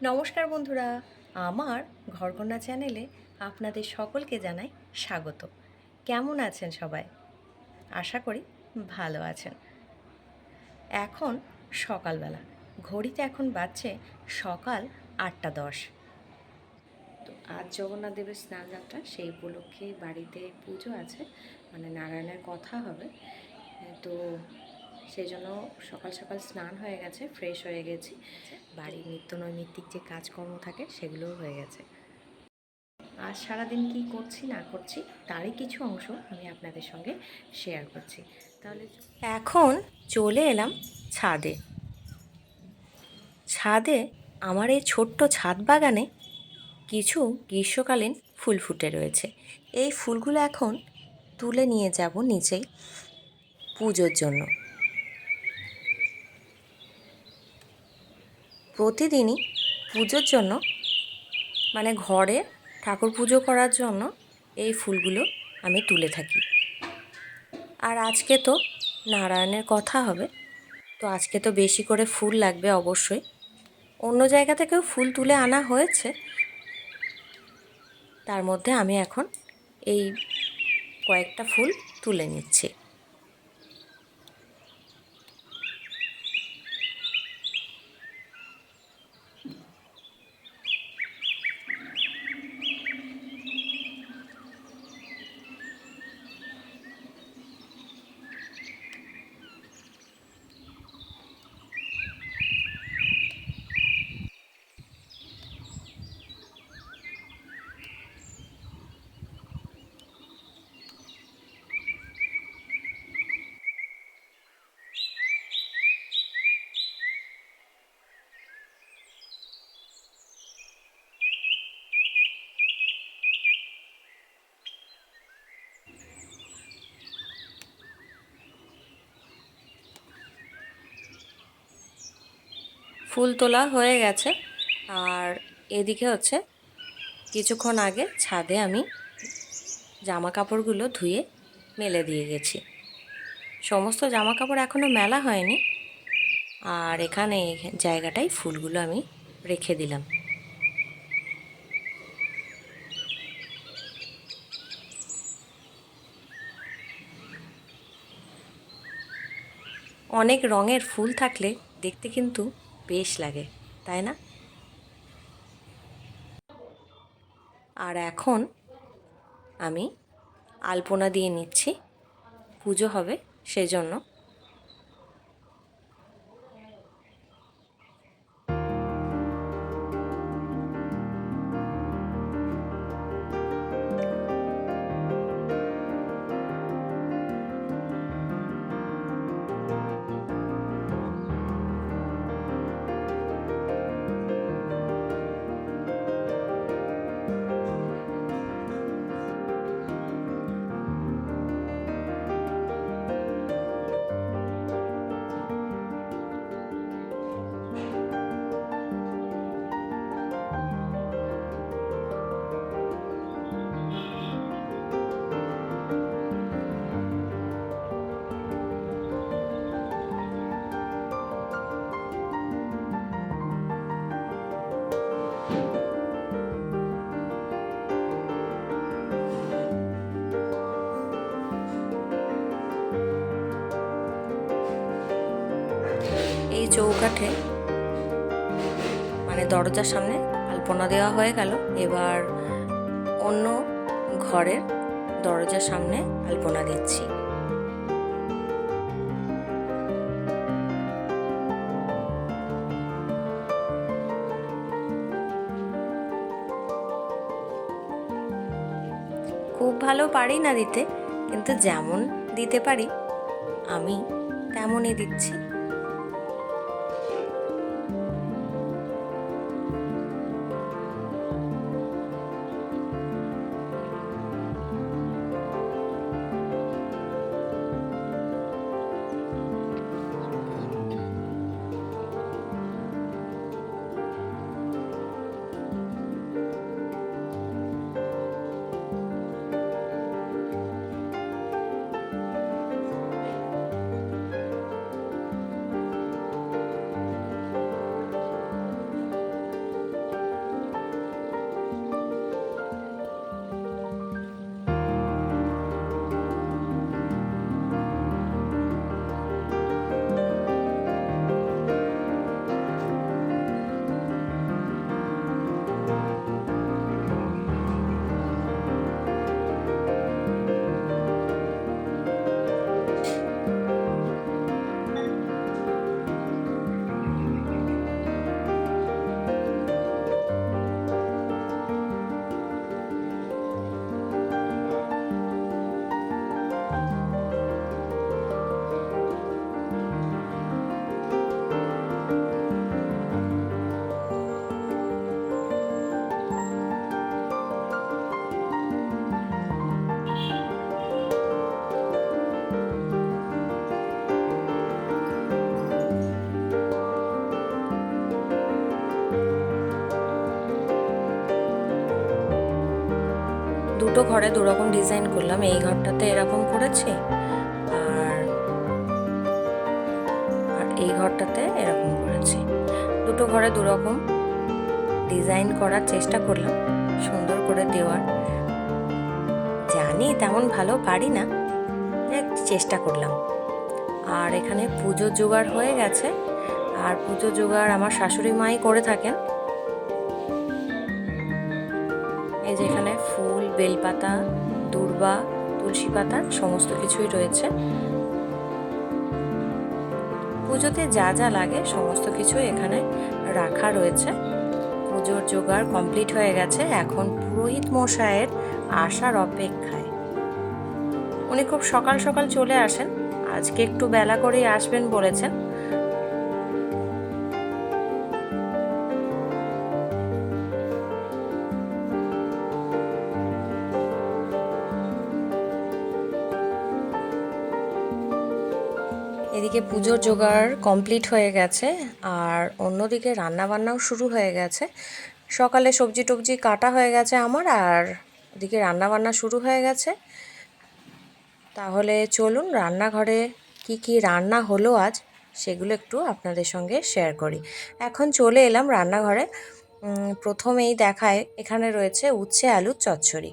নমস্কার বন্ধুরা, আমার ঘরকন্যা চ্যানেলে আপনাদের সকলকে জানাই স্বাগত। কেমন আছেন সবাই? আশা করি ভালো আছেন। এখন সকালবেলা, ঘড়িতে এখন বাজছে সকাল 8:10। তো আজ জগন্নাথ দেবের স্নানযাত্রা, সেই উপলক্ষে বাড়িতে পুজো আছে, মানে নারায়ণের কথা হবে। তো সেই জন্য সকাল সকাল স্নান হয়ে গেছে, ফ্রেশ হয়ে গেছি। বাড়ির নিত্য নৈমিত্তিক যে কাজকর্ম থাকে সেগুলোও হয়ে গেছে। আজ সারাদিন কি করছি না করছি তারই কিছু অংশ আমি আপনাদের সঙ্গে শেয়ার করছি। তাহলে এখন চলে এলাম ছাদে। ছাদে আমার এই ছোট্ট ছাদ বাগানে কিছু গ্রীষ্মকালীন ফুল ফুটে রয়েছে। এই ফুলগুলো এখন তুলে নিয়ে যাব নিচেই পুজোর জন্য। প্রতিদিনই পুজোর জন্য, মানে ঘরে ঠাকুর পুজো করার জন্য এই ফুলগুলো আমি তুলে থাকি। আর আজকে তো নারায়ণের কথা হবে, তো আজকে তো বেশি করে ফুল লাগবে অবশ্যই। অন্য জায়গা থেকেও ফুল তুলে আনা হয়েছে, তার মধ্যে আমি এখন এই কয়েকটা ফুল তুলে নিচ্ছি। ফুল তোলা হয়ে গেছে, আর এদিকে হচ্ছে কিছুক্ষণ আগে ছাদে আমি জামা কাপড়গুলো ধুয়ে মেলে দিয়ে গেছি। সমস্ত জামা কাপড় এখনও মেলা হয়নি, আর এখানে জায়গাটায় ফুলগুলো আমি রেখে দিলাম। অনেক রঙের ফুল থাকলে দেখতে কিন্তু বেশ লাগে, তাই না? আর এখন আমি আলপনা দিয়ে নিচ্ছি, পুজো হবে সেজন্য। এই চৌকাঠে, মানে দরজার সামনে আলপনা দেওয়া হয়ে গেল। এবার অন্য ঘরের দরজার সামনে আলপনা দিচ্ছি। খুব ভালো পারি না দিতে, কিন্তু যেমন দিতে পারি আমি তেমনই দিচ্ছি। দুটো ঘরে দুরকম ডিজাইন করলাম। এই ঘরটাতে এরকম করেছি, আর এই ঘরটাতে এরকম করেছি। দুটো ঘরে দুরকম ডিজাইন করার চেষ্টা করলাম, সুন্দর করে দেওয়ার। জানি তেমন ভালো পারি না, চেষ্টা করলাম। আর এখানে পুজোর জোগাড় হয়ে গেছে, আর পুজো জোগাড় আমার শাশুড়ি মাই করে থাকেন। এই যে এখানে ফুল, বেলপাতা, দূর্বা, তুলসী পাতা সমস্ত কিছুই রয়েছে। পুজোতে যা যা লাগে সমস্ত কিছু এখানে রাখা রয়েছে। পুজোর জোগাড় কমপ্লিট হয়ে গেছে, এখন পুরোহিত মশাইয়ের আসার অপেক্ষায়। উনি খুব সকাল সকাল চলে আসেন, আজকে একটু বেলা করেই আসবেন বলেছেন। এদিকে পুজোর জোগাড় কমপ্লিট হয়ে গেছে, আর অন্যদিকে রান্নাবান্নাও শুরু হয়ে গেছে। সকালে সবজি টবজি কাটা হয়ে গেছে আমার, আর ওদিকে রান্নাবান্না শুরু হয়ে গেছে। তাহলে চলুন রান্নাঘরে কি কি রান্না হলো আজ সেগুলো একটু আপনাদের সঙ্গে শেয়ার করি। এখন চলে এলাম রান্নাঘরে। প্রথমেই দেখায় এখানে রয়েছে উচ্ছে আলুর চচ্চড়ি।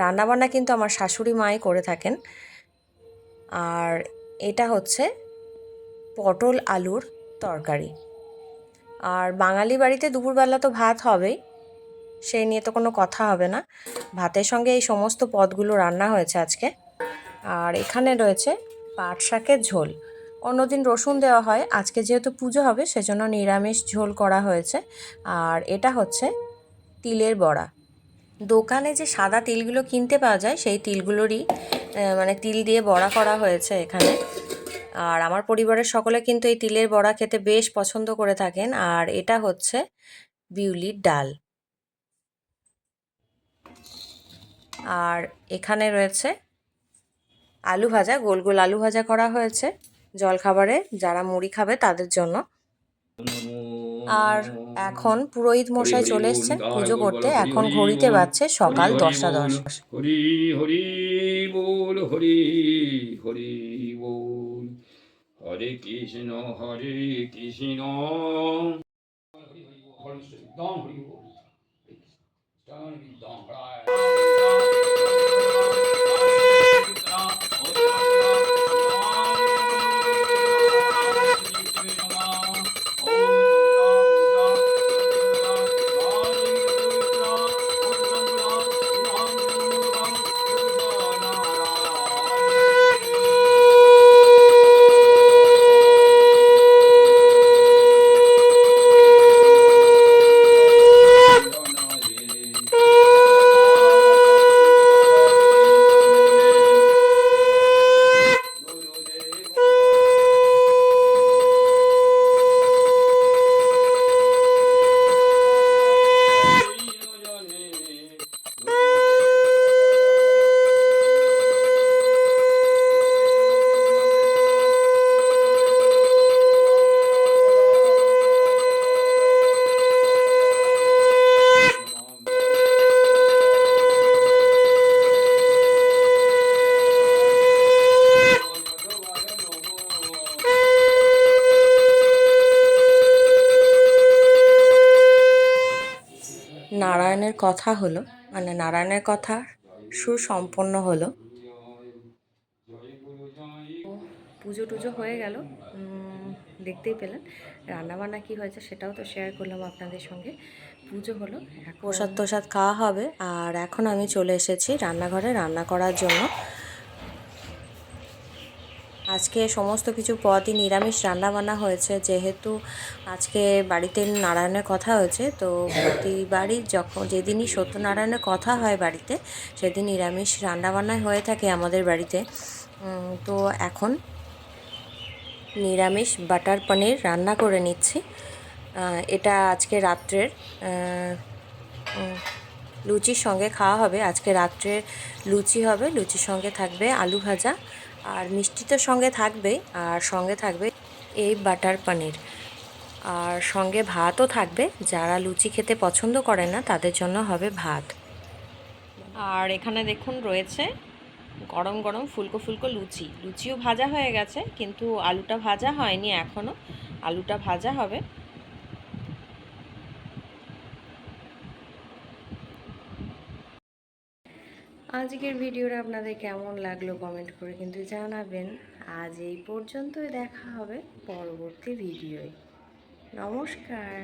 রান্নাবান্না কিন্তু আমার শাশুড়ি মাই করে থাকেন। আর এটা হচ্ছে পটল আলুর তরকারি। আর বাঙালি বাড়িতে দুপুরবেলা তো ভাত হবেই, সেই নিয়ে তো কোনো কথা হবে না। ভাতের সঙ্গে এই সমস্ত পদগুলো রান্না হয়েছে আজকে। আর এখানে রয়েছে পাট শাকের ঝোল। অন্যদিন রসুন দেওয়া হয়, আজকে যেহেতু পুজো হবে সেজন্য নিরামিষ ঝোল করা হয়েছে। আর এটা হচ্ছে তিলের বড়া। দোকানে যে সাদা তিলগুলো কিনতে পাওয়া যায় সেই তিলগুলোরই মানে তিল দিয়ে বড়া করা হয়েছে এখানে। আর আমার পরিবারের সকলে কিন্তু এই তিলের বড়া খেতে বেশ পছন্দ করে থাকেন। আর এটা হচ্ছে বিউলির ডাল। আর এখানে রয়েছে আলু ভাজা, গোল গোল আলু ভাজা করা হয়েছে জলখাবারে যারা মুড়ি খাবে তাদের জন্য। আর এখন পুরোহিত মশাই চলে এসছেন পুজো করতে। এখন ঘড়িতে বাজছে সকাল 10টা 10। হরি হরি বল, হরি হরি বল, হরে কৃষ্ণ নারায়ণের কথা হলো, মানে নারায়ণের কথা সুসম্পন্ন হলো। পুজো টুজো হয়ে গেল, দেখতেই পেলেন। রান্নাবান্না কী হয়েছে সেটাও তো শেয়ার করলাম আপনাদের সঙ্গে। পুজো হলো, প্রসাদ তোসাদ খাওয়া হবে। আর এখন আমি চলে এসেছি রান্নাঘরে রান্না করার জন্য। আজকে সমস্ত কিছু পদই নিরামিষ রান্নাবান্না হয়েছে, যেহেতু আজকে বাড়িতে নারায়ণের কথা হয়েছে। তো প্রতিবারই যেদিনই সত্যনারায়ণের কথা হয় বাড়িতে, সেদিন নিরামিষ রান্নাবান্নাই হয়ে থাকে আমাদের বাড়িতে। তো এখন নিরামিষ বাটার পনির রান্না করে নিচ্ছি। এটা আজকে রাত্রের লুচির সঙ্গে খাওয়া হবে। আজকে রাত্রে লুচি হবে, লুচির সঙ্গে থাকবে আলু ভাজা, আর মিষ্টি তো সঙ্গে থাকবে, আর সঙ্গে থাকবে এই বাটার পনির, আর সঙ্গে ভাতও থাকবে। যারা লুচি খেতে পছন্দ করে না তাদের জন্য হবে ভাত। আর এখানে দেখুন রয়েছে গরম গরম ফুলকো ফুলকো লুচি। লুচিও ভাজা হয়ে গেছে, কিন্তু আলুটা ভাজা হয়নি এখনও, আলুটা ভাজা হবে। আজকের ভিডিওটা আপনাদের কেমন লাগলো কমেন্ট করে কিন্তু জানাবেন। আজ এই পর্যন্তই, দেখা হবে পরবর্তী ভিডিওয়। নমস্কার।